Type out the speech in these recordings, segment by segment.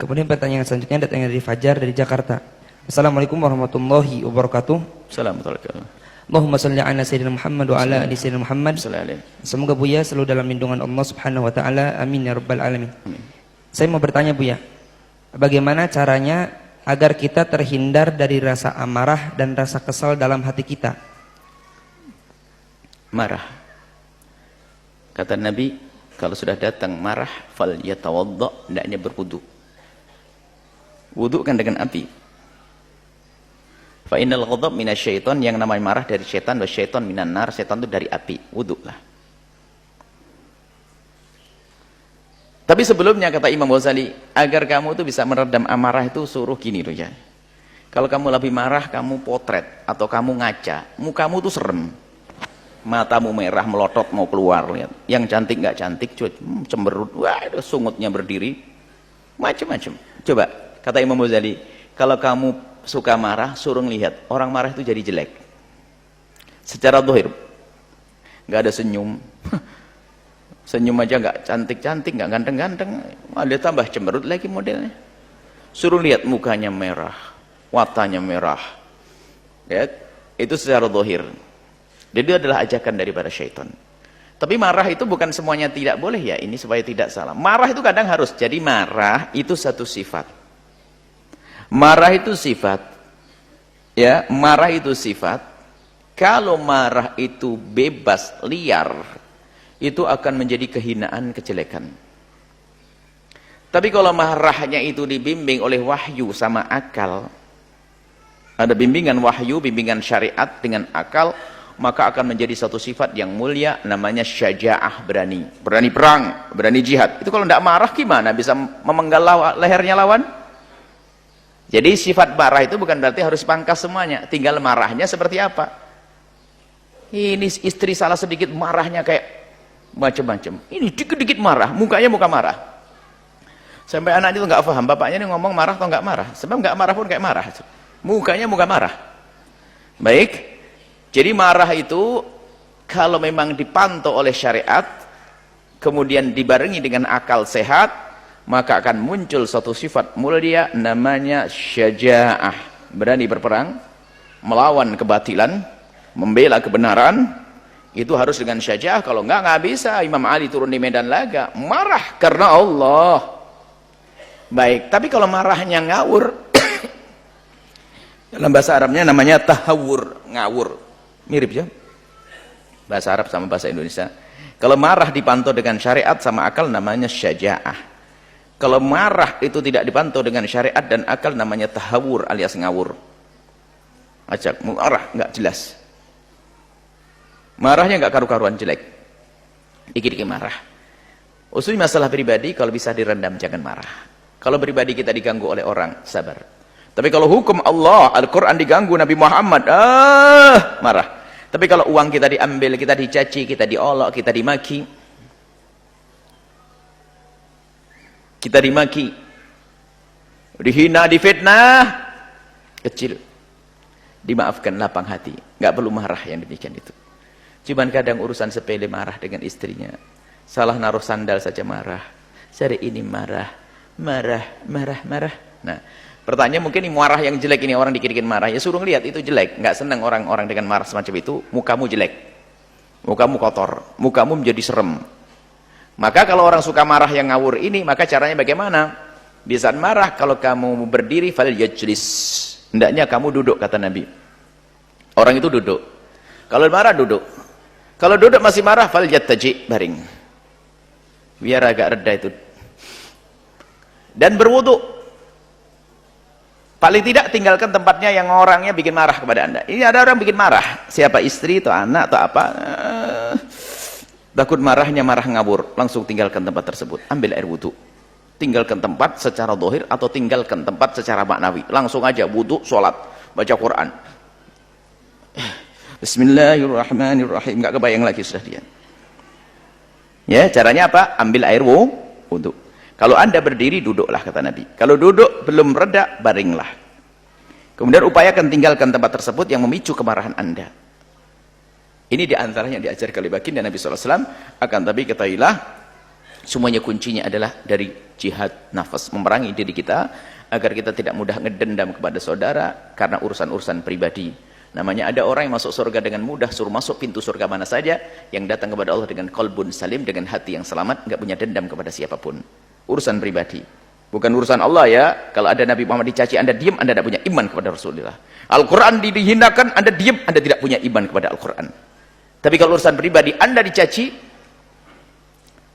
Kemudian pertanyaan selanjutnya datangnya dari Fajar dari Jakarta. Assalamualaikum warahmatullahi wabarakatuh. Assalamualaikum. Allahumma salli ala sayyidina Muhammad wa ala ali sayyidina Muhammad. Semoga Buya selalu dalam lindungan Allah Subhanahu wa taala. Amin ya rabbal alamin. Amin. Saya mau bertanya Buya, bagaimana caranya agar kita terhindar dari rasa amarah dan rasa kesal dalam hati kita? Marah. Kata Nabi, kalau sudah datang marah, fal yatawadda, hendaknya berwudu. Wudu kan dengan api. Fa innal ghadab minasyaiton, yang namanya marah dari setan, wa syaiton minan nar, setan itu dari api. Wudulah. Tapi sebelumnya kata Imam Ghazali, agar kamu itu bisa meredam amarah itu suruh gini loh ya. Kalau kamu lebih marah, kamu potret atau kamu ngaca, mukamu tuh serem. Matamu merah melotot mau keluar, lihat. Yang cantik nggak cantik, cemberut, wah itu sungutnya berdiri. Macam-macam. Coba kata Imam Ghazali, kalau kamu suka marah, suruh lihat orang marah itu jadi jelek. Secara zahir nggak ada senyum. Senyum aja nggak cantik-cantik, nggak ganteng-ganteng, ada tambah cemberut lagi modelnya. Suruh lihat mukanya merah, watanya merah. Ya, itu secara zahir. Jadi adalah ajakan daripada syaitan. Tapi marah itu bukan semuanya tidak boleh ya, ini supaya tidak salah. Marah itu kadang harus. Jadi marah itu satu sifat. Marah itu sifat. Ya, marah itu sifat. Kalau marah itu bebas, liar, itu akan menjadi kehinaan, kejelekan. Tapi kalau marahnya itu dibimbing oleh wahyu sama akal, ada bimbingan wahyu, bimbingan syariat dengan akal, maka akan menjadi satu sifat yang mulia, namanya syaja'ah, berani. Berani perang, berani jihad. Itu kalau tidak marah gimana bisa memenggal lehernya lawan? Jadi sifat marah itu bukan berarti harus pangkas semuanya, tinggal marahnya seperti apa. Ini istri salah sedikit marahnya kayak macam-macam. Ini dikit-dikit marah, mukanya muka marah. Sampai anak itu nggak paham, bapaknya ini ngomong marah atau nggak marah. Sebab nggak marah pun kayak marah. Mukanya muka marah. Baik. Jadi marah itu kalau memang dipantau oleh syariat, kemudian dibarengi dengan akal sehat, maka akan muncul satu sifat mulia namanya syaja'ah. Berani berperang, melawan kebatilan, membela kebenaran. Itu harus dengan syaja'ah, kalau nggak bisa. Imam Ali turun di medan laga, marah karena Allah. Baik, tapi kalau marahnya ngawur, dalam bahasa Arabnya namanya tahawur, ngawur. Mirip ya, bahasa Arab sama bahasa Indonesia. Kalau marah dipantau dengan syariat sama akal namanya syaja'ah. Kalau marah itu tidak dipantau dengan syariat dan akal namanya tahawur alias ngawur. Ajak marah nggak jelas. Marahnya nggak karu-karuan, jelek. Dikit-dikit marah. Usulnya masalah pribadi, kalau bisa direndam jangan marah. Kalau pribadi kita diganggu oleh orang, sabar. Tapi kalau hukum Allah, Al-Quran diganggu, Nabi Muhammad, marah. Tapi kalau uang kita diambil, kita dicaci, kita diolok, kita dimaki, dihina, difitnah, kecil, dimaafkan, lapang hati, nggak perlu marah yang demikian itu. Cuman kadang urusan sepele marah dengan istrinya, salah naruh sandal saja marah, sehari ini marah. Nah, pertanyaan mungkin ini marah yang jelek ini, orang dikit-dikit marah, ya suruh lihat itu jelek, nggak senang orang-orang dengan marah semacam itu. Mukamu jelek, mukamu kotor, mukamu menjadi serem. Maka kalau orang suka marah yang ngawur ini, maka caranya bagaimana? Di saat marah, kalau kamu berdiri, fal yajlis, hendaknya kamu duduk, kata Nabi. Orang itu duduk. Kalau marah duduk. Kalau duduk masih marah, fal yattaji, baring. Biar agak reda itu. Dan berwudu. Paling tidak tinggalkan tempatnya yang orangnya bikin marah kepada Anda. Ini ada orang bikin marah, siapa istri atau anak atau apa, takut marahnya marah ngawur, langsung tinggalkan tempat tersebut, ambil air wudu, tinggalkan tempat secara zahir atau tinggalkan tempat secara maknawi, langsung aja wudu, sholat, baca Quran, Bismillahirrahmanirrahim, nggak kebayang lagi sudah dia. Ya, caranya apa? Ambil air wudu. Kalau Anda berdiri, duduklah, kata Nabi. Kalau duduk belum reda, baringlah. Kemudian upayakan tinggalkan tempat tersebut yang memicu kemarahan Anda. Ini diantaranya diajarkan oleh baginda Nabi SAW. Akan tapi ketahuilah, Semuanya kuncinya adalah dari jihad nafas, memerangi diri kita agar kita tidak mudah ngedendam kepada saudara karena urusan-urusan pribadi. Namanya ada orang yang masuk surga dengan mudah, suruh masuk pintu surga mana saja, yang datang kepada Allah dengan qalbun salim, dengan hati yang selamat, enggak punya dendam kepada siapapun. Urusan pribadi, bukan urusan Allah ya. Kalau ada Nabi Muhammad dicaci, Anda diam, Anda tidak punya iman kepada Rasulullah. Al-Quran dihinakan, Anda diam, Anda tidak punya iman kepada Al-Quran. Tapi kalau urusan pribadi Anda dicaci,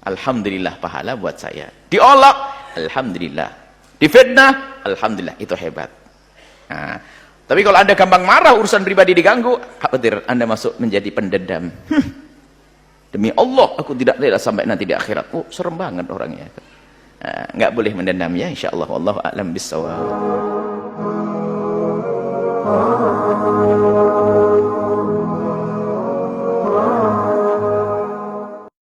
alhamdulillah pahala buat saya. Diolok, alhamdulillah. Difitnah, alhamdulillah, itu hebat. Nah, tapi kalau Anda gampang marah, urusan pribadi diganggu, khawatir Anda masuk menjadi pendendam. Demi Allah, aku tidak rela sampai nanti di akhirat. Oh, serem banget orangnya. Nggak boleh mendendam ya, insyaallah. Wallahu a'lam bissawab.